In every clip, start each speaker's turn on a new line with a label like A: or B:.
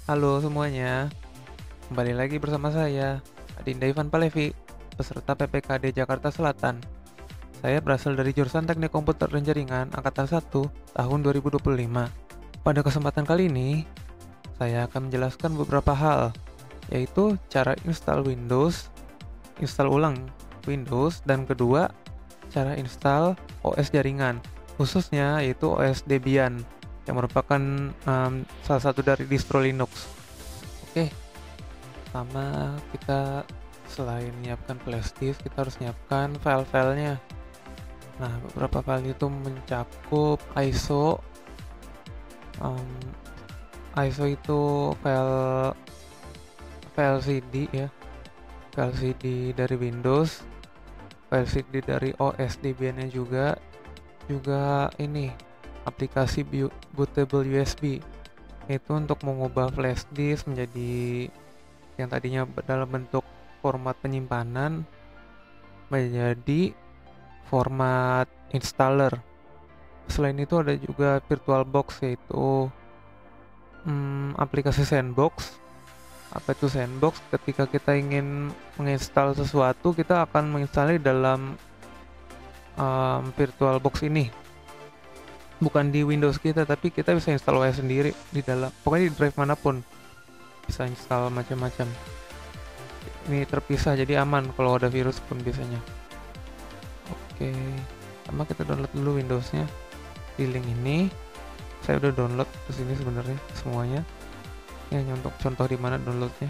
A: Halo semuanya, kembali lagi bersama saya, Adinda Ivan Palevi, peserta PPKD Jakarta Selatan. Saya berasal dari jurusan Teknik Komputer dan Jaringan Angkatan 1 tahun 2025. Pada kesempatan kali ini, saya akan menjelaskan beberapa hal, yaitu cara install Windows, install ulang Windows, dan kedua, cara install OS jaringan, khususnya yaitu OS Debian, yang merupakan salah satu dari distro Linux. Oke, pertama kita selain menyiapkan flash disk, kita harus menyiapkan file-filenya. Nah, beberapa file itu mencakup ISO. ISO itu file file CD ya, file CD dari Windows, file CD dari OS Debian-nya juga ini aplikasi bootable USB, itu untuk mengubah flash disk menjadi yang tadinya dalam bentuk format penyimpanan menjadi format installer. Selain itu ada juga VirtualBox, yaitu aplikasi sandbox. Apa itu sandbox? Ketika kita ingin menginstal sesuatu, kita akan menginstalnya dalam VirtualBox ini, bukan di Windows kita, tapi kita bisa install OS sendiri di dalam, pokoknya di drive manapun bisa install macam-macam. Ini terpisah jadi aman kalau ada virus pun biasanya. Oke, sama kita download dulu Windowsnya di link ini. Saya udah download ke sini sebenarnya semuanya. Ya, untuk contoh di mana downloadnya.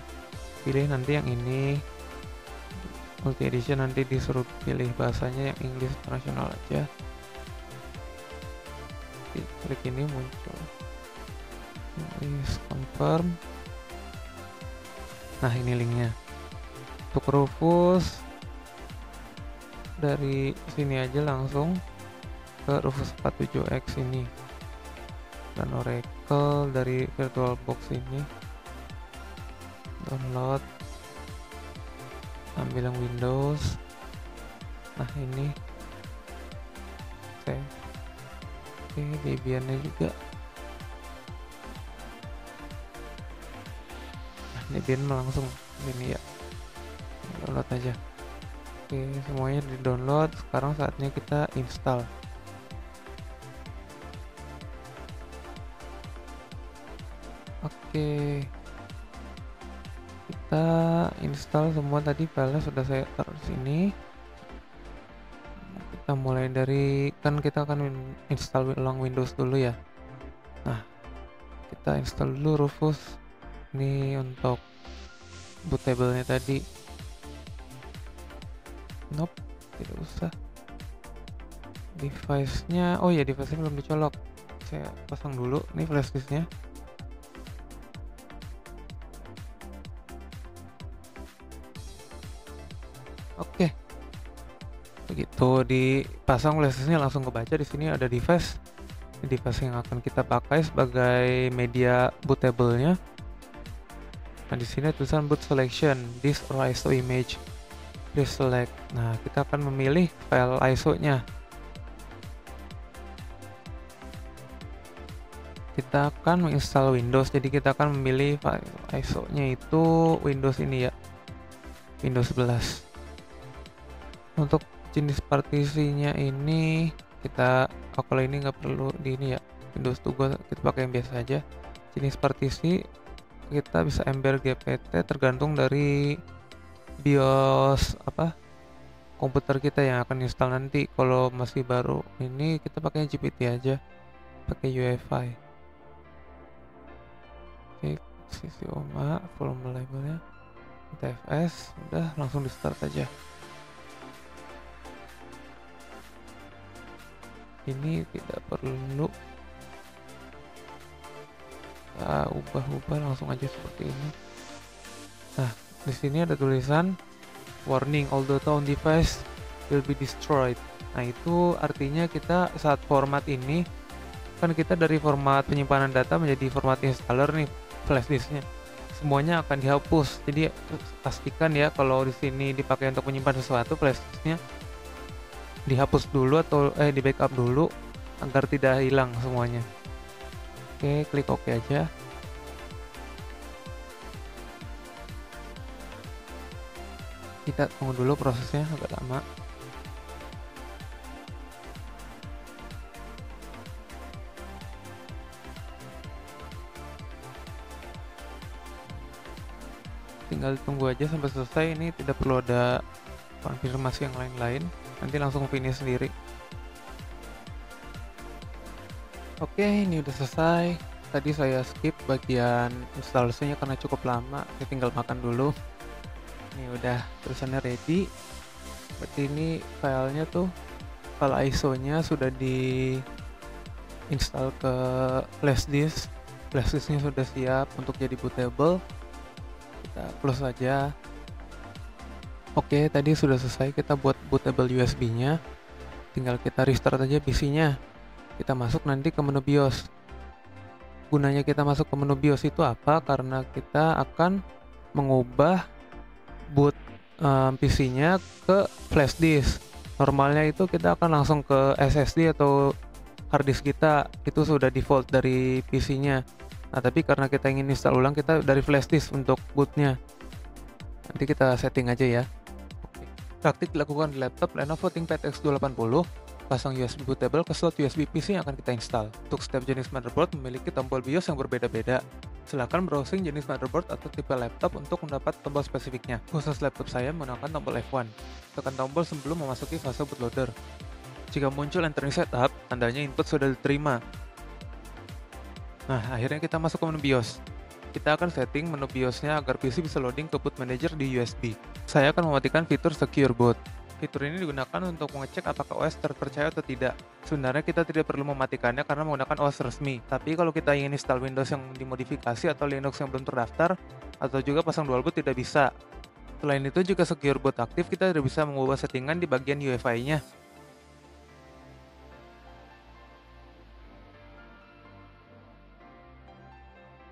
A: Pilih nanti yang ini, multi edition, nanti disuruh pilih bahasanya yang English internasional aja. Klik ini muncul. Please confirm. Nah, ini linknya. Untuk Rufus dari sini aja langsung ke Rufus 47X ini, dan Oracle dari VirtualBox ini. Download, ambil yang Windows. Nah, ini save. Oke, Debian-nya juga. Nah, Debian langsung ini ya, download aja. Oke, semuanya di download. Sekarang saatnya kita install. Oke, kita install semua. Tadi filenya sudah saya taruh di sini. Kita mulai dari, kan kita akan install ulang Windows dulu ya. Nah, kita install dulu Rufus ini untuk bootable-nya tadi. Nope, tidak usah. Device-nya, oh ya, device-nya belum dicolok. Saya pasang dulu nih flash disk-nya. Oke, begitu dipasang flash disk-nya langsung kebaca. Di sini ada device yang akan kita pakai sebagai media bootable-nya. Nah, di sini tulisan boot selection, disk or ISO image, please select. Nah, kita akan memilih file ISO-nya. Kita akan menginstal Windows, jadi kita akan memilih file ISO-nya itu Windows ini ya, Windows 11. Untuk jenis partisinya ini kita, kalau ini nggak perlu di ini ya, Windows 2 kita pakai yang biasa aja. Jenis partisi kita bisa ember GPT, tergantung dari BIOS komputer kita yang akan install nanti. Kalau masih baru ini kita pakai GPT aja, pakai UEFI. Oke, sisi OMA, volume labelnya, TFS, udah langsung di start aja. Ini tidak perlu ubah-ubah, langsung aja seperti ini. Nah, di sini ada tulisan warning, all data on device will be destroyed. Nah, itu artinya kita saat format ini, kan kita dari format penyimpanan data menjadi format installer nih, flash disknya semuanya akan dihapus. Jadi pastikan ya kalau di sini dipakai untuk menyimpan sesuatu, flash disknya dihapus dulu atau di backup dulu agar tidak hilang semuanya. Oke, klik OK aja. Kita tunggu dulu prosesnya agak lama. Tinggal tunggu aja sampai selesai, ini tidak perlu ada konfirmasi yang lain-lain, nanti langsung finish sendiri. Oke, ini udah selesai. Tadi saya skip bagian instalasinya karena cukup lama, saya tinggal makan dulu. Ini udah tulisannya ready. Berarti ini filenya tuh, file ISO-nya sudah di install ke flash disk. Flash disknya sudah siap untuk jadi bootable. Kita close saja. Oke, tadi sudah selesai kita buat bootable USB-nya. Tinggal kita restart aja PC-nya. Kita masuk nanti ke menu BIOS. Gunanya kita masuk ke menu BIOS itu apa? Karena kita akan mengubah boot PC-nya ke flash disk. Normalnya itu kita akan langsung ke SSD atau hard disk kita, itu sudah default dari PC-nya. Nah, tapi karena kita ingin install ulang, kita dari flash disk untuk bootnya. Nanti kita setting aja ya. Praktik dilakukan di laptop Lenovo ThinkPad X280. Pasang USB bootable ke slot USB PC yang akan kita install. Untuk setiap jenis motherboard memiliki tombol BIOS yang berbeda-beda. Silakan browsing jenis motherboard atau tipe laptop untuk mendapat tombol spesifiknya. Khusus laptop saya menggunakan tombol F1. Tekan tombol sebelum memasuki fase bootloader. Jika muncul entering setup, tandanya input sudah diterima. Nah, akhirnya kita masuk ke menu BIOS. Kita akan setting menu BIOS-nya agar PC bisa loading ke boot manager di USB. Saya akan mematikan fitur Secure Boot. Fitur ini digunakan untuk mengecek apakah OS terpercaya atau tidak. Sebenarnya kita tidak perlu mematikannya karena menggunakan OS resmi. Tapi kalau kita ingin install Windows yang dimodifikasi atau Linux yang belum terdaftar, atau juga pasang dual boot tidak bisa. Selain itu, jika Secure Boot aktif, kita tidak bisa mengubah settingan di bagian UEFI-nya.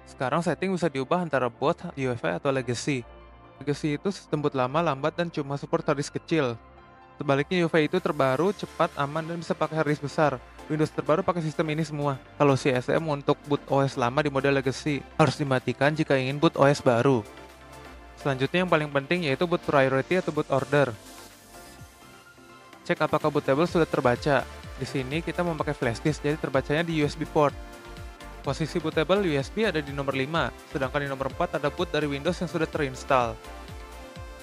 A: Sekarang setting bisa diubah antara boot, UEFI, atau legacy. Legacy itu sistem boot lama, lambat, dan cuma support harddisk kecil. Sebaliknya UEFI itu terbaru, cepat, aman, dan bisa pakai harddisk besar. Windows terbaru pakai sistem ini semua. Kalau CSM untuk boot OS lama di model legacy, harus dimatikan jika ingin boot OS baru. Selanjutnya yang paling penting yaitu boot priority atau boot order. Cek apakah bootable sudah terbaca. Di sini kita memakai flash disk, jadi terbacanya di USB port. Posisi bootable USB ada di nomor 5, sedangkan di nomor 4 ada boot dari Windows yang sudah terinstall.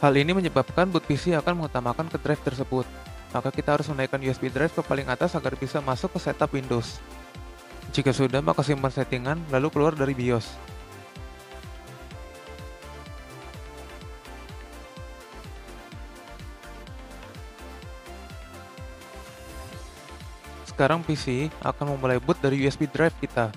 A: Hal ini menyebabkan boot PC akan mengutamakan ke drive tersebut. Maka kita harus menaikkan USB drive ke paling atas agar bisa masuk ke setup Windows. Jika sudah, maka simpan settingan, lalu keluar dari BIOS. Sekarang PC akan memulai boot dari USB drive kita.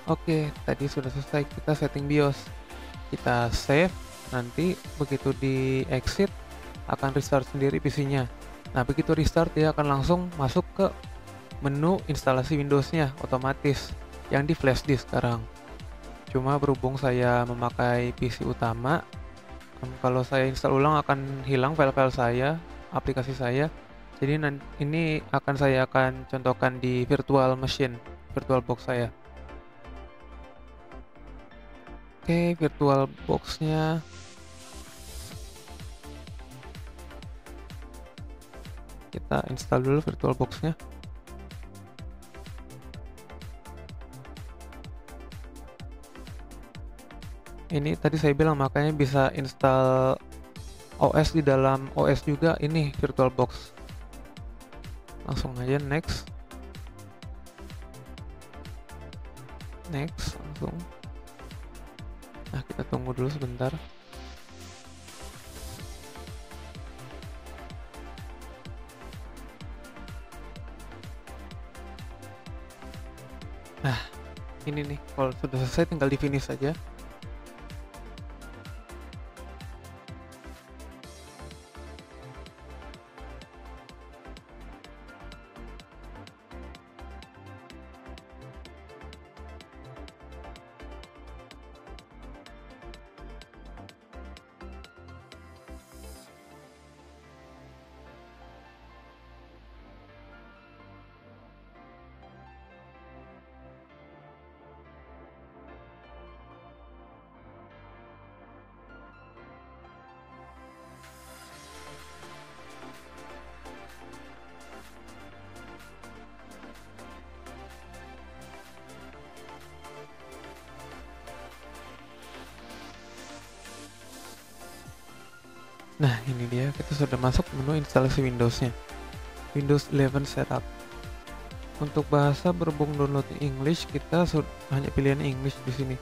A: Oke, tadi sudah selesai kita setting BIOS. Kita save, nanti begitu di exit akan restart sendiri PC-nya. Nah, begitu restart dia akan langsung masuk ke menu instalasi Windows-nya otomatis yang di flash disk sekarang. Cuma berhubung saya memakai PC utama, kalau saya install ulang akan hilang file-file saya, aplikasi saya. Jadi ini saya akan contohkan di virtual machine, virtual box saya. Oke, virtual box-nya kita install dulu virtual box-nya. Ini tadi saya bilang makanya bisa install OS di dalam OS juga, ini virtual box. Langsung aja next. Next, langsung. Nah, kita tunggu dulu sebentar. Nah, ini nih, kalau sudah selesai tinggal di finish saja. Nah, ini dia, kita sudah masuk menu instalasi Windows-nya. Windows 11 Setup. Untuk bahasa berhubung download English, kita hanya pilihan English di sini.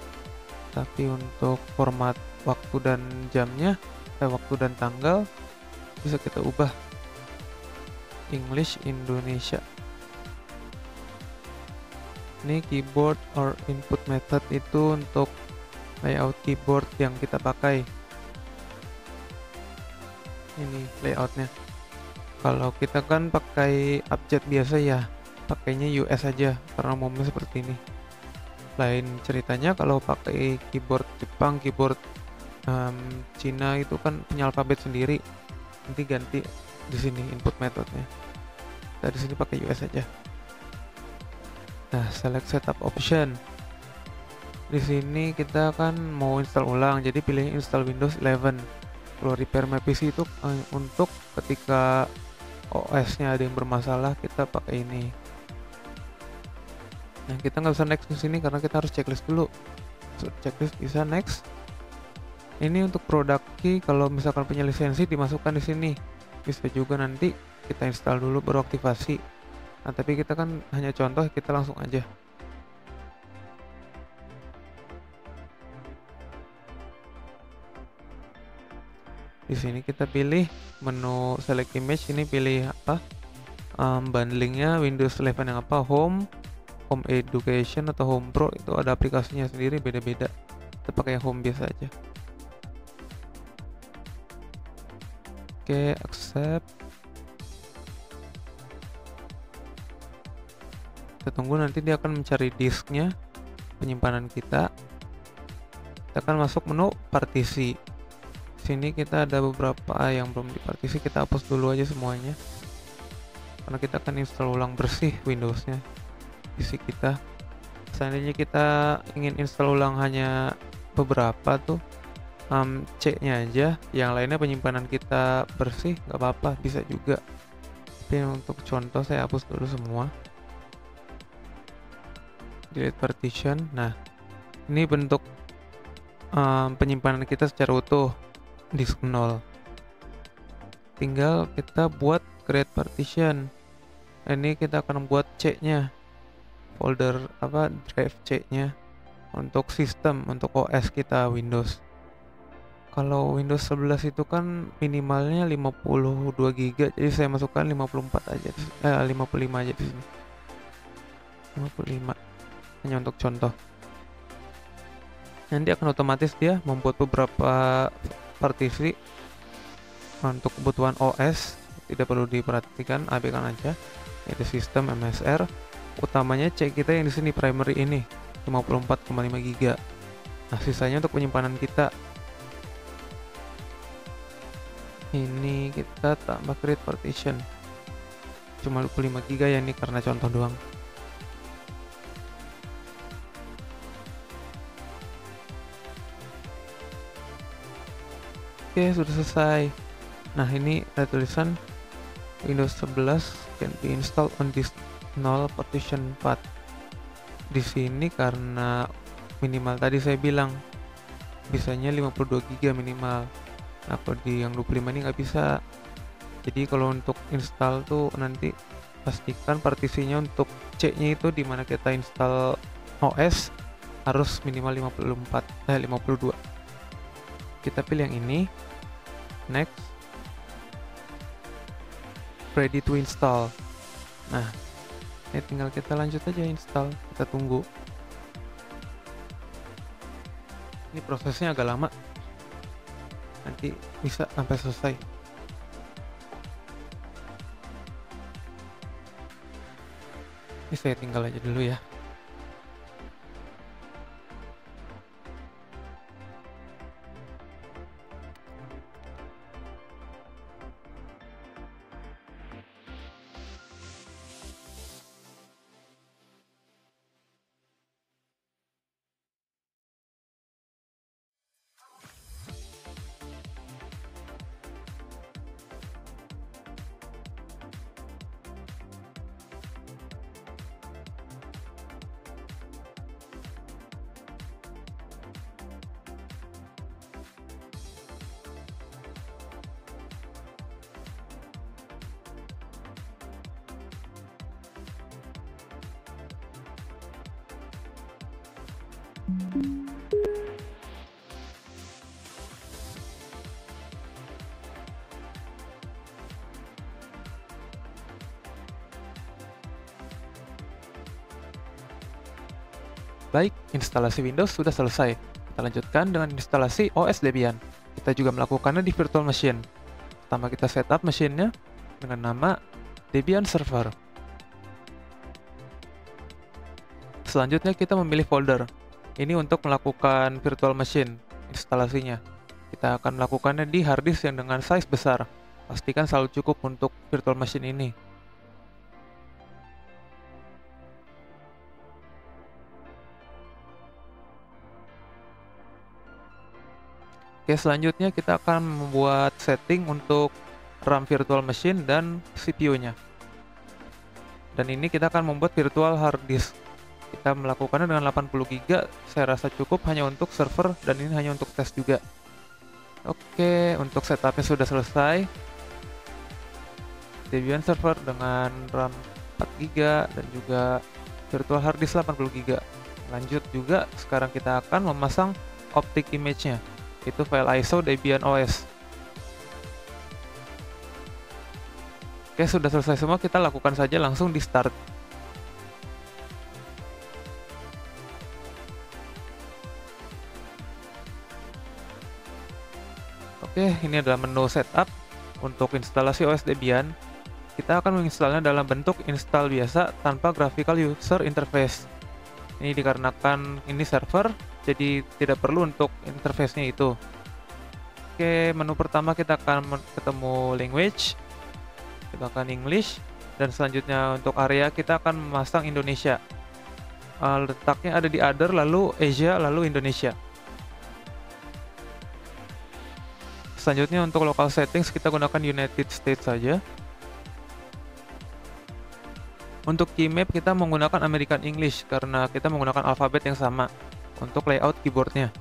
A: Tapi untuk format waktu dan jamnya, waktu dan tanggal bisa kita ubah English Indonesia. Ini keyboard or input method itu untuk layout keyboard yang kita pakai. Ini layoutnya. Kalau kita kan pakai abjad biasa ya, pakainya US aja karena umumnya seperti ini. Lain ceritanya kalau pakai keyboard Jepang, keyboard Cina itu kan punya alfabet sendiri. Nanti ganti di sini input methodnya. Kita di sini pakai US aja. Nah, select setup option. Di sini kita kan mau install ulang, jadi pilih install Windows 11. Kalau repair my PC itu untuk ketika OS-nya ada yang bermasalah, kita pakai ini. Nah, kita nggak usah next di sini karena kita harus checklist dulu. Checklist bisa next. Ini untuk product key, kalau misalkan punya lisensi dimasukkan di sini. Bisa juga nanti kita install dulu baru aktivasi. Nah, tapi kita kan hanya contoh, kita langsung aja. Di sini kita pilih menu select image, ini pilih apa? Bundlingnya Windows 11 yang apa? Home Education atau Home Pro, itu ada aplikasinya sendiri beda-beda. Kita pakai yang Home biasa aja. Oke, accept. Kita tunggu, nanti dia akan mencari disknya, penyimpanan kita. Kita akan masuk menu partisi. Sini kita ada beberapa yang belum dipartisi, kita hapus dulu aja semuanya karena kita akan install ulang bersih Windows-nya PC kita. Seandainya kita ingin install ulang hanya beberapa tuh C-nya aja, yang lainnya penyimpanan kita bersih, nggak apa-apa, bisa juga. Tapi untuk contoh saya hapus dulu semua, delete partition. Nah, ini bentuk penyimpanan kita secara utuh, disk 0. Tinggal kita buat create partition. Ini kita akan buat C-nya, folder apa, drive C-nya untuk sistem, untuk OS kita Windows. Kalau Windows 11 itu kan minimalnya 52 GB, jadi saya masukkan 54 aja, 55 aja di sini. 55 hanya untuk contoh. Nanti akan otomatis dia membuat beberapa partisi untuk kebutuhan OS, tidak perlu diperhatikan, abaikan aja. Yaitu sistem MSR, utamanya C kita yang di sini primary ini 54,5 GB. Nah, sisanya untuk penyimpanan kita. Ini kita tambah create partition. Cuma 25 GB ya, ini karena contoh doang. Oke, sudah selesai. Nah, ini ada tulisan Windows 11 can be installed on disk 0 partition path. Di sini karena minimal tadi saya bilang bisanya 52 GB minimal. Nah, kalau di yang 25 ini nggak bisa. Jadi kalau untuk install tuh nanti pastikan partisinya untuk C-nya itu dimana kita install OS harus minimal 52. Kita pilih yang ini, next, ready to install. Nah, ini tinggal kita lanjut aja install, kita tunggu. Ini prosesnya agak lama, nanti bisa sampai selesai. Ini saya tinggal aja dulu ya. Baik, instalasi Windows sudah selesai. Kita lanjutkan dengan instalasi OS Debian. Kita juga melakukannya di virtual machine. Pertama kita setup mesinnya dengan nama Debian Server. Selanjutnya kita memilih folder. Ini untuk melakukan virtual machine instalasinya. Kita akan melakukannya di hard disk yang dengan size besar. Pastikan selalu cukup untuk virtual machine ini. Oke, selanjutnya kita akan membuat setting untuk RAM virtual machine dan CPU-nya. Dan ini kita akan membuat virtual hard disk. Kita melakukannya dengan 80 GB, saya rasa cukup hanya untuk server dan ini hanya untuk tes juga. Oke, untuk setupnya sudah selesai. Debian server dengan RAM 4 GB dan juga virtual hard disk 80 GB. Lanjut juga, sekarang kita akan memasang optic image-nya. Itu file ISO Debian OS. Oke, sudah selesai semua, kita lakukan saja langsung di start. Oke, ini adalah menu setup untuk instalasi OS Debian. Kita akan menginstalnya dalam bentuk install biasa tanpa graphical user interface. Ini dikarenakan ini server, jadi tidak perlu untuk interface-nya itu. Oke, menu pertama kita akan ketemu language. Kita akan English. Dan selanjutnya untuk area kita akan memasang Indonesia. Letaknya ada di other, lalu Asia, lalu Indonesia. Selanjutnya untuk local settings kita gunakan United States saja. Untuk key map kita menggunakan American English karena kita menggunakan alfabet yang sama untuk layout keyboardnya.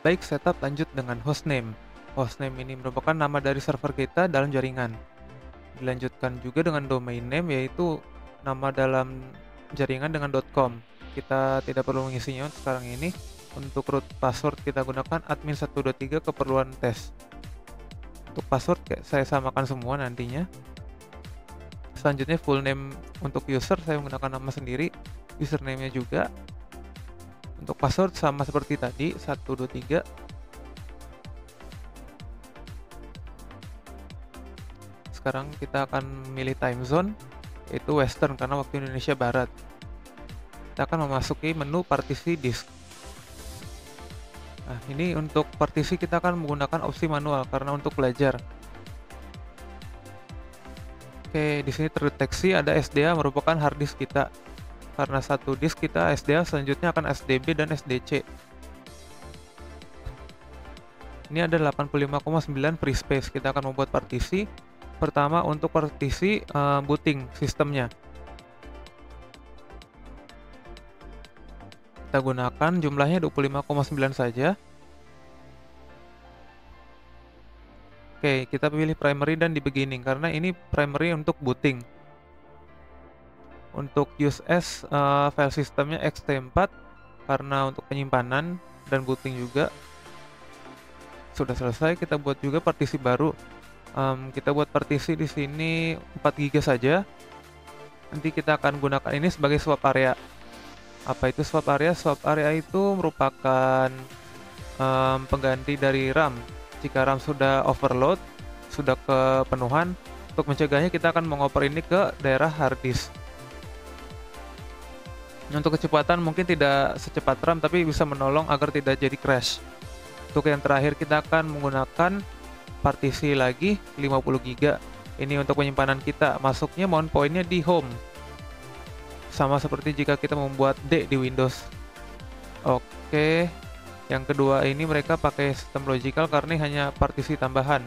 A: Baik, setup lanjut dengan hostname. Hostname ini merupakan nama dari server kita dalam jaringan. Dilanjutkan juga dengan domain name, yaitu nama dalam jaringan dengan .com. Kita tidak perlu mengisinya sekarang ini. Untuk root password kita gunakan admin123 keperluan tes. Untuk password saya samakan semua nantinya. Selanjutnya full name untuk user saya menggunakan nama sendiri, username-nya juga. Untuk password sama seperti tadi, 123. Sekarang kita akan memilih time zone, yaitu western karena waktu Indonesia Barat. Kita akan memasuki menu partisi disk. Nah, ini untuk partisi kita akan menggunakan opsi manual karena untuk belajar. Oke, di sini terdeteksi ada SDA merupakan hard disk kita. Karena satu disk kita SDA, selanjutnya akan SDB dan SDC. Ini ada 85,9 free space. Kita akan membuat partisi. Pertama untuk partisi booting sistemnya. Kita gunakan jumlahnya 25,9 saja. Oke, kita pilih primary dan di beginning karena ini primary untuk booting. Untuk use as file sistemnya ext4 karena untuk penyimpanan dan booting juga. Sudah selesai, kita buat juga partisi baru. Kita buat partisi di sini 4 GB saja. Nanti kita akan gunakan ini sebagai swap area. Apa itu swap area? Swap area itu merupakan pengganti dari RAM. Jika RAM sudah overload, sudah kepenuhan, untuk mencegahnya kita akan mengoper ini ke daerah hard disk. Untuk kecepatan mungkin tidak secepat RAM, tapi bisa menolong agar tidak jadi crash. Untuk yang terakhir kita akan menggunakan partisi lagi 50 GB. Ini untuk penyimpanan kita. Masuknya mount point-nya di home. Sama seperti jika kita membuat D di Windows. Oke, yang kedua ini mereka pakai sistem logical karena hanya partisi tambahan.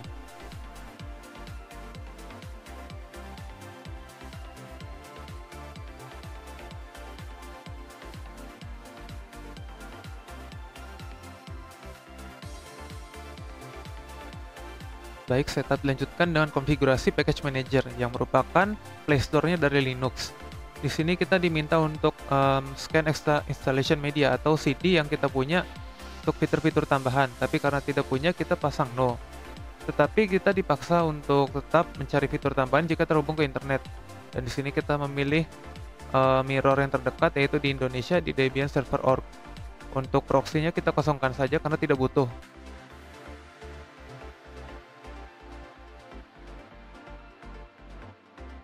A: Baik, setup dilanjutkan dengan konfigurasi package manager yang merupakan playstore-nya dari Linux. Di sini kita diminta untuk scan extra installation media atau CD yang kita punya untuk fitur-fitur tambahan, tapi karena tidak punya kita pasang no. Tetapi kita dipaksa untuk tetap mencari fitur tambahan jika terhubung ke internet. Dan di sini kita memilih mirror yang terdekat yaitu di Indonesia di Debian Server Org. Untuk proxy-nya kita kosongkan saja karena tidak butuh.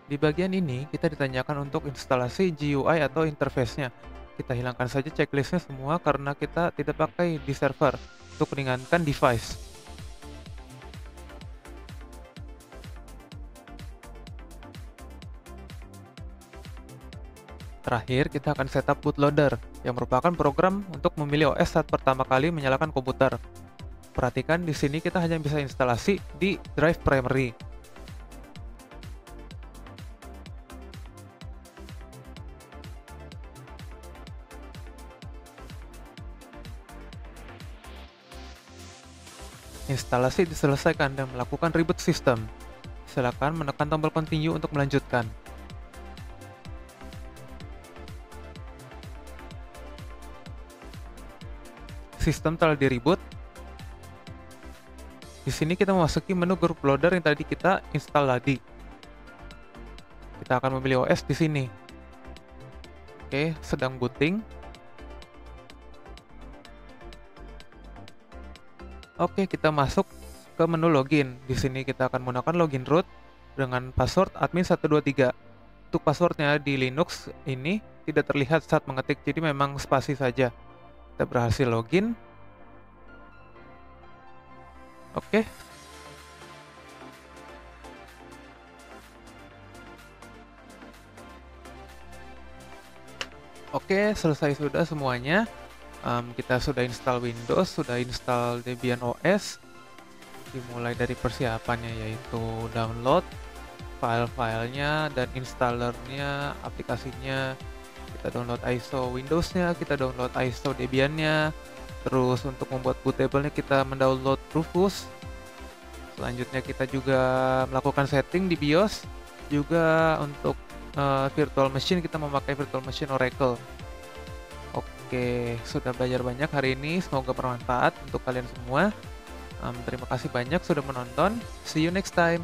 A: Di bagian ini, kita ditanyakan untuk instalasi GUI atau interface-nya. Kita hilangkan saja checklist-nya semua karena kita tidak pakai di server untuk meringankan device. Terakhir, kita akan setup bootloader, yang merupakan program untuk memilih OS saat pertama kali menyalakan komputer. Perhatikan di sini kita hanya bisa instalasi di drive primary. Instalasi diselesaikan dan melakukan reboot sistem. Silakan menekan tombol continue untuk melanjutkan. Sistem telah di-reboot. Di sini kita memasuki menu grup loader yang tadi kita install tadi. Kita akan memilih OS di sini. Oke, sedang booting. Oke, kita masuk ke menu login. Di sini kita akan menggunakan login root dengan password admin123. Untuk passwordnya di Linux ini tidak terlihat saat mengetik, jadi memang spasi saja. Kita berhasil login. Oke. Oke, selesai sudah semuanya. Kita sudah install Windows, sudah install Debian OS. Dimulai dari persiapannya yaitu download file-filenya dan installernya, aplikasinya. Kita download ISO Windows-nya, kita download ISO Debian-nya. Terus untuk membuat bootable-nya kita mendownload Rufus. Selanjutnya kita juga melakukan setting di BIOS. Juga untuk virtual machine kita memakai virtual machine Oracle. Oke, sudah belajar banyak hari ini. Semoga bermanfaat untuk kalian semua. Terima kasih banyak sudah menonton. See you next time.